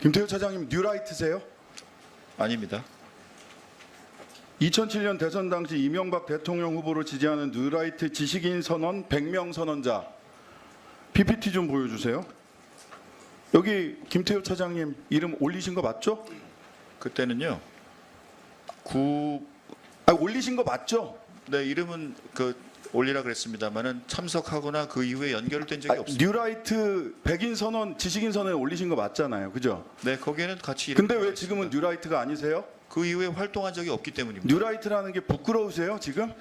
김태우 차장님 뉴라이트세요? 아닙니다. 2007년 대선 당시 이명박 대통령 후보를 지지하는 뉴라이트 지식인 선언 100명 선언자 PPT 좀 보여주세요. 여기 김태우 차장님 이름 올리신 거 맞죠? 그때는요. 올리신 거 맞죠? 네, 이름은 올리라 그랬습니다만은 참석하거나 그 이후에 연결된 적이 없습니다. 뉴라이트 백인 선언 지식인 선언에 올리신 거 맞잖아요. 그죠? 네, 거기에는 같이. 근데 왜 지금은 뉴라이트가 아니세요? 그 이후에 활동한 적이 없기 때문입니다. 뉴라이트라는 게 부끄러우세요 지금?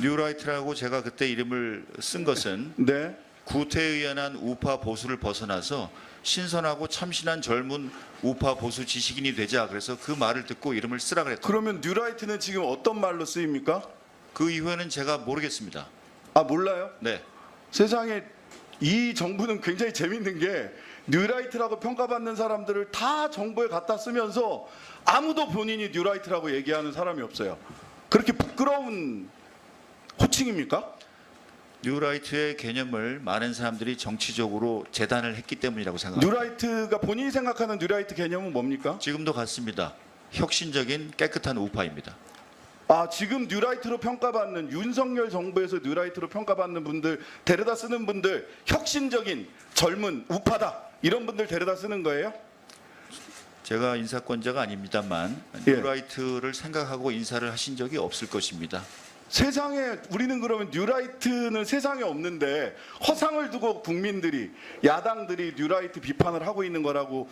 뉴라이트라고 제가 그때 이름을 쓴 것은 네. 구태의연한 우파 보수를 벗어나서 신선하고 참신한 젊은 우파 보수 지식인이 되자, 그래서 그 말을 듣고 이름을 쓰라 그랬다. 그러면 뉴라이트는 지금 어떤 말로 쓰입니까? 그 이후에는 제가 모르겠습니다. 아 몰라요? 네. 세상에 이 정부는 굉장히 재밌는 게 뉴라이트라고 평가받는 사람들을 다 정부에 갖다 쓰면서 아무도 본인이 뉴라이트라고 얘기하는 사람이 없어요. 그렇게 부끄러운 호칭입니까? 뉴라이트의 개념을 많은 사람들이 정치적으로 재단을 했기 때문이라고 생각합니다. 뉴라이트가 본인이 생각하는 뉴라이트 개념은 뭡니까? 지금도 같습니다. 혁신적인 깨끗한 우파입니다. 아 지금 뉴라이트로 평가받는 윤석열 정부에서 뉴라이트로 평가받는 분들 데려다 쓰는 분들 혁신적인 젊은 우파다 이런 분들 데려다 쓰는 거예요? 제가 인사권자가 아닙니다만 예. 뉴라이트를 생각하고 인사를 하신 적이 없을 것입니다. 세상에 우리는 그러면 뉴라이트는 세상에 없는데 허상을 두고 국민들이 야당들이 뉴라이트 비판을 하고 있는 거라고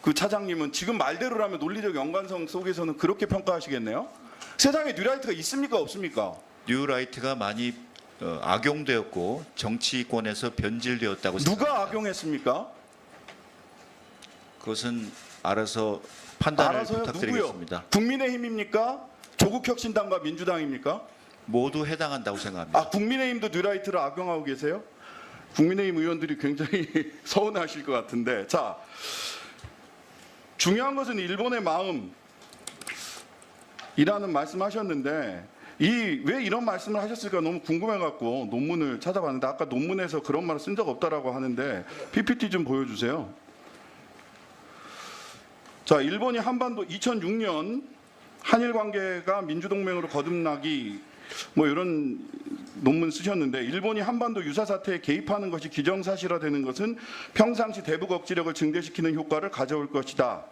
그 차장님은 지금 말대로라면 논리적 연관성 속에서는 그렇게 평가하시겠네요? 세상에 뉴라이트가 있습니까 없습니까? 뉴라이트가 많이 악용되었고 정치권에서 변질되었다고 누가 생각합니다. 악용했습니까? 그것은 알아서 판단을 알아서요? 부탁드리겠습니다. 누구요? 국민의힘입니까? 조국혁신당과 민주당입니까? 모두 해당한다고 생각합니다. 아 국민의힘도 뉴라이트를 악용하고 계세요? 국민의힘 의원들이 굉장히 서운하실 것 같은데 자 중요한 것은 일본의 마음이라는 말씀하셨는데 왜 이런 말씀을 하셨을까 너무 궁금해갖고 논문을 찾아봤는데 아까 논문에서 그런 말을 쓴 적 없다라고 하는데 PPT 좀 보여주세요. 자 일본이 한반도 2006년 한일 관계가 민주동맹으로 거듭나기 뭐 이런 논문 쓰셨는데 일본이 한반도 유사 사태에 개입하는 것이 기정사실화되는 것은 평상시 대북 억지력을 증대시키는 효과를 가져올 것이다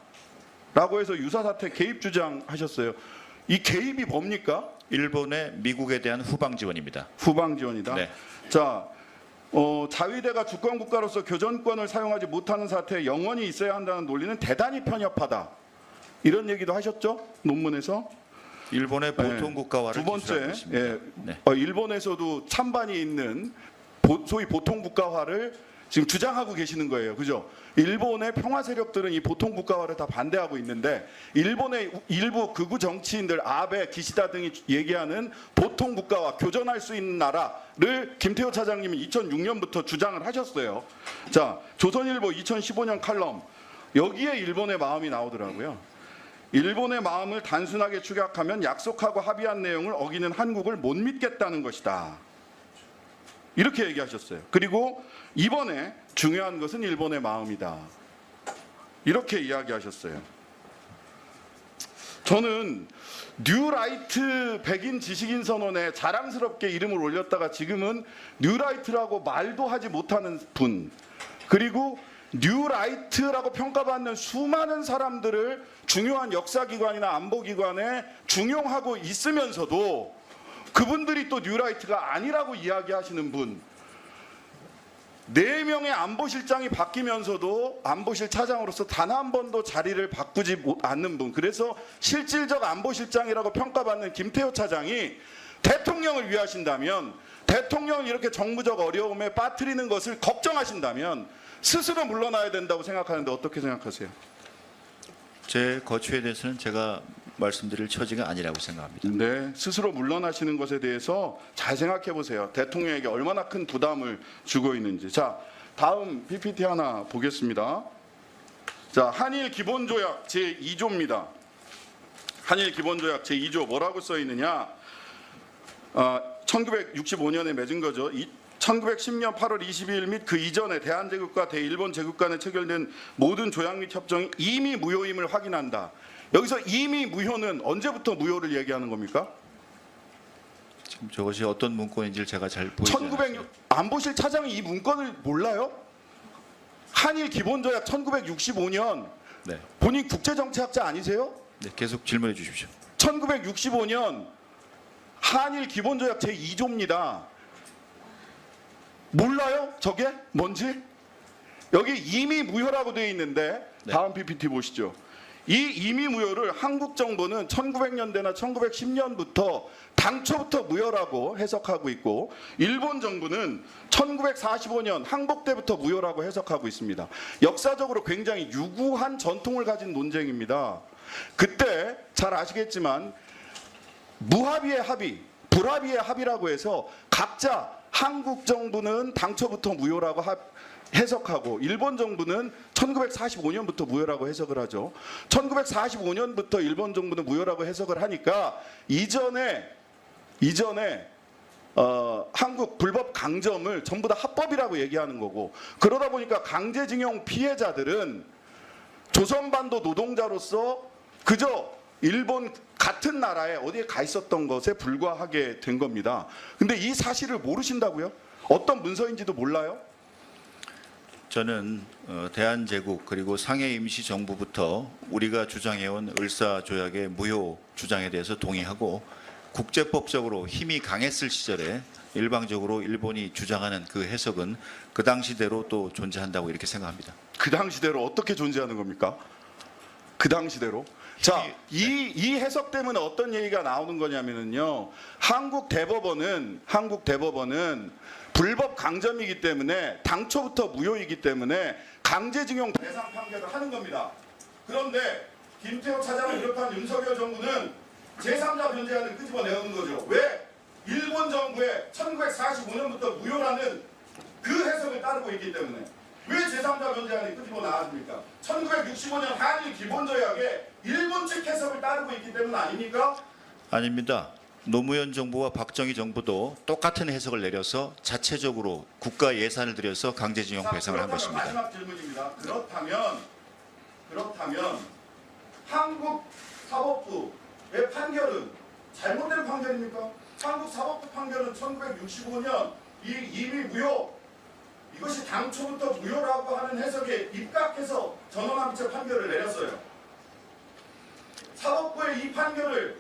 라고 해서 유사 사태 개입 주장하셨어요. 이 개입이 뭡니까? 일본의 미국에 대한 후방 지원입니다. 후방 지원이다. 네. 자 자위대가 주권 국가로서 교전권을 사용하지 못하는 사태에 영원히 있어야 한다는 논리는 대단히 편협하다. 이런 얘기도 하셨죠? 논문에서. 일본의 보통 국가화를 두 번째, 기술하고 있습니다. 일본에서도 찬반이 있는 소위 보통 국가화를 지금 주장하고 계시는 거예요. 그죠? 일본의 평화 세력들은 이 보통 국가화를 다 반대하고 있는데 일본의 일부 극우 정치인들 아베, 기시다 등이 얘기하는 보통 국가화, 교전할 수 있는 나라를 김태호 차장님이 2006년부터 주장을 하셨어요. 자, 조선일보 2015년 칼럼 여기에 일본의 마음이 나오더라고요. 일본의 마음을 단순하게 축약하면 약속하고 합의한 내용을 어기는 한국을 못 믿겠다는 것이다. 이렇게 얘기하셨어요. 그리고 이번에 중요한 것은 일본의 마음이다. 이렇게 이야기하셨어요. 저는 뉴라이트 백인 지식인 선언에 자랑스럽게 이름을 올렸다가 지금은 뉴라이트라고 말도 하지 못하는 분, 그리고 뉴라이트라고 평가받는 수많은 사람들을 중요한 역사기관이나 안보기관에 중용하고 있으면서도 그분들이 또 뉴라이트가 아니라고 이야기하시는 분, 4명의 안보실장이 바뀌면서도 안보실 차장으로서 단 한 번도 자리를 바꾸지 않는 분, 그래서 실질적 안보실장이라고 평가받는 김태호 차장이 대통령을 위하신다면, 대통령을 이렇게 정부적 어려움에 빠뜨리는 것을 걱정하신다면 스스로 물러나야 된다고 생각하는데 어떻게 생각하세요? 제 거취에 대해서는 제가 말씀드릴 처지가 아니라고 생각합니다. 네, 스스로 물러나시는 것에 대해서 잘 생각해 보세요. 대통령에게 얼마나 큰 부담을 주고 있는지. 자, 다음 PPT 하나 보겠습니다. 자, 한일 기본조약 제2조입니다. 한일 기본조약 제2조 뭐라고 써 있느냐? 1965년에 맺은 거죠. 1910년 8월 22일 및 그 이전에 대한제국과 대일본 제국 간에 체결된 모든 조약 및 협정이 이미 무효임을 확인한다. 여기서 이미 무효는 언제부터 무효를 얘기하는 겁니까? 지금 저것이 어떤 문건인지를 제가 잘 보이지 않아요. 1906 안보실 차장이 이 문건을 몰라요? 한일 기본조약 1965년 네. 본인 국제정치학자 아니세요? 네, 계속 질문해 주십시오. 1965년 한일 기본조약 제2조입니다. 몰라요? 저게 뭔지? 여기 이미 무효라고 되어 있는데 네. 다음 PPT 보시죠. 이 이미 무효를 한국 정부는 1900년대나 1910년부터 당초부터 무효라고 해석하고 있고 일본 정부는 1945년 항복 때부터 무효라고 해석하고 있습니다. 역사적으로 굉장히 유구한 전통을 가진 논쟁입니다. 그때 잘 아시겠지만 무합의의 합의, 불합의의 합의라고 해서 각자 한국 정부는 당초부터 무효라고 해석하고 일본 정부는 1945년부터 무효라고 해석을 하죠. 1945년부터 일본 정부는 무효라고 해석을 하니까 이전에 한국 불법 강점을 전부 다 합법이라고 얘기하는 거고 그러다 보니까 강제징용 피해자들은 조선반도 노동자로서 그저 일본 같은 나라에 어디에 가 있었던 것에 불과하게 된 겁니다. 근데 이 사실을 모르신다고요? 어떤 문서인지도 몰라요? 저는 대한제국 그리고 상해 임시정부부터 우리가 주장해온 을사조약의 무효 주장에 대해서 동의하고 국제법적으로 힘이 강했을 시절에 일방적으로 일본이 주장하는 그 해석은 그 당시대로 또 존재한다고 이렇게 생각합니다. 그 당시대로 어떻게 존재하는 겁니까? 그 당시대로? 자, 이 해석 때문에 어떤 얘기가 나오는 거냐면요. 한국 대법원은 불법 강점이기 때문에 당초부터 무효이기 때문에 강제징용 대상 판결을 하는 겁니다. 그런데 김태호 차장을 비롯한 윤석열 정부는 제3자 변제안을 끄집어내는 거죠. 왜? 일본 정부의 1945년부터 무효라는 그 해석을 따르고 있기 때문에. 왜 제3자 변제안이 끄집어 나왔습니까? 1965년 한일 기본조약에 일본 측 해석을 따르고 있기 때문 아닙니까? 아닙니다. 노무현 정부와 박정희 정부도 똑같은 해석을 내려서 자체적으로 국가 예산을 들여서 강제징용 배상을 한 것입니다. 마지막 질문입니다. 그렇다면 한국 사법부의 판결은 잘못된 판결입니까? 한국 사법부 판결은 1965년 이미 무효 이것이 당초부터 무효라고 하는 해석에 입각해서 전원합의체 판결을 내렸어요. 사법부의 이 판결을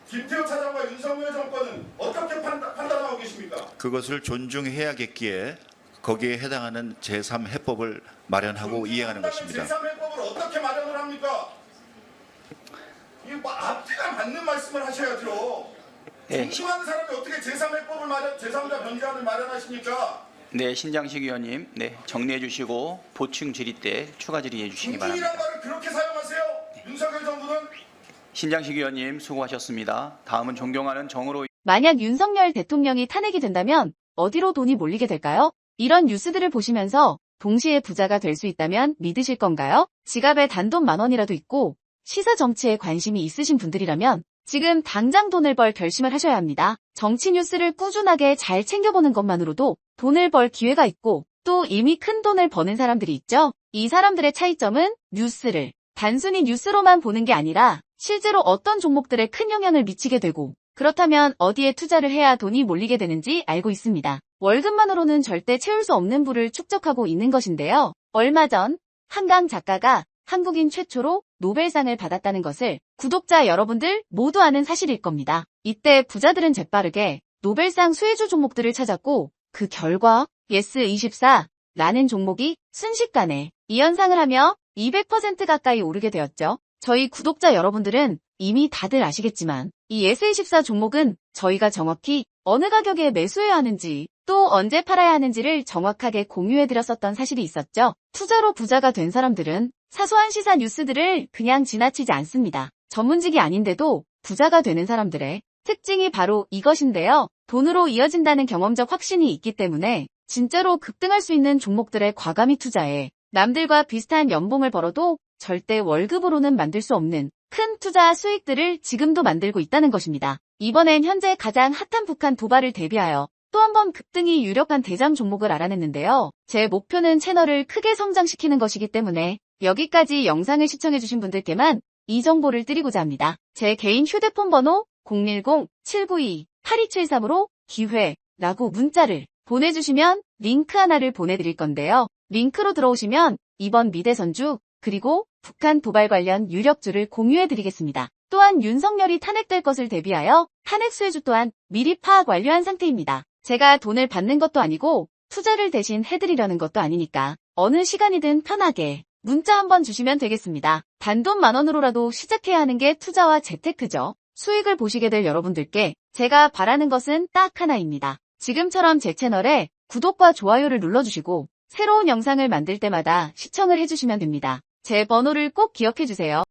김태호 차장과 윤석열 정권은 어떻게 판단하고 계십니까? 그것을 존중해야겠기에 거기에 해당하는 제3해법을 마련하고 이행하는 것입니다. 제3해법을 어떻게 마련을 합니까? 이거 뭐 앞뒤가 맞는 말씀을 하셔야죠. 네. 존중하는 사람이 어떻게 제3해법을 제3자 변제안을 마련하십니까? 네, 신장식 의원님, 네, 정리해 주시고 보충 질의 때 추가 질의해 주시기 바랍니다. 존중이란 말을 그렇게 사용하세요? 윤석열 정부는? 신장식 의원님 수고하셨습니다. 다음은 존경하는 정의로 만약 윤석열 대통령이 탄핵이 된다면 어디로 돈이 몰리게 될까요? 이런 뉴스들을 보시면서 동시에 부자가 될 수 있다면 믿으실 건가요? 지갑에 단돈 10,000원이라도 있고 시사 정치에 관심이 있으신 분들이라면 지금 당장 돈을 벌 결심을 하셔야 합니다. 정치 뉴스를 꾸준하게 잘 챙겨보는 것만으로도 돈을 벌 기회가 있고 또 이미 큰 돈을 버는 사람들이 있죠. 이 사람들의 차이점은 뉴스를 단순히 뉴스로만 보는 게 아니라 실제로 어떤 종목들에 큰 영향을 미치게 되고 그렇다면 어디에 투자를 해야 돈이 몰리게 되는지 알고 있습니다. 월급만으로는 절대 채울 수 없는 부를 축적하고 있는 것인데요. 얼마 전 한강 작가가 한국인 최초로 노벨상을 받았다는 것을 구독자 여러분들 모두 아는 사실일 겁니다. 이때 부자들은 재빠르게 노벨상 수혜주 종목들을 찾았고 그 결과 예스24라는 종목이 순식간에 2연상을 하며 200% 가까이 오르게 되었죠. 저희 구독자 여러분들은 이미 다들 아시겠지만 이 예스24 종목은 저희가 정확히 어느 가격에 매수해야 하는지 또 언제 팔아야 하는지를 정확하게 공유해드렸었던 사실이 있었죠. 투자로 부자가 된 사람들은 사소한 시사 뉴스들을 그냥 지나치지 않습니다. 전문직이 아닌데도 부자가 되는 사람들의 특징이 바로 이것인데요. 돈으로 이어진다는 경험적 확신이 있기 때문에 진짜로 급등할 수 있는 종목들에 과감히 투자해 남들과 비슷한 연봉을 벌어도 절대 월급으로는 만들 수 없는 큰 투자 수익들을 지금도 만들고 있다는 것입니다. 이번엔 현재 가장 핫한 북한 도발을 대비하여 또 한 번 급등이 유력한 대장 종목을 알아냈는데요. 제 목표는 채널을 크게 성장시키는 것이기 때문에 여기까지 영상을 시청해주신 분들께만 이 정보를 드리고자 합니다. 제 개인 휴대폰 번호 010-792-8273으로 기회라고 문자를 보내주시면 링크 하나를 보내드릴 건데요. 링크로 들어오시면 이번 미대선주 그리고 북한 도발 관련 유력주를 공유해드리겠습니다. 또한 윤석열이 탄핵될 것을 대비하여 탄핵 수혜주 또한 미리 파악 완료한 상태입니다. 제가 돈을 받는 것도 아니고 투자를 대신 해드리려는 것도 아니니까 어느 시간이든 편하게 문자 한번 주시면 되겠습니다. 단돈 10,000원으로라도 시작해야 하는 게 투자와 재테크죠. 수익을 보시게 될 여러분들께 제가 바라는 것은 딱 하나입니다. 지금처럼 제 채널에 구독과 좋아요를 눌러주시고 새로운 영상을 만들 때마다 시청을 해주시면 됩니다. 제 번호를 꼭 기억해주세요.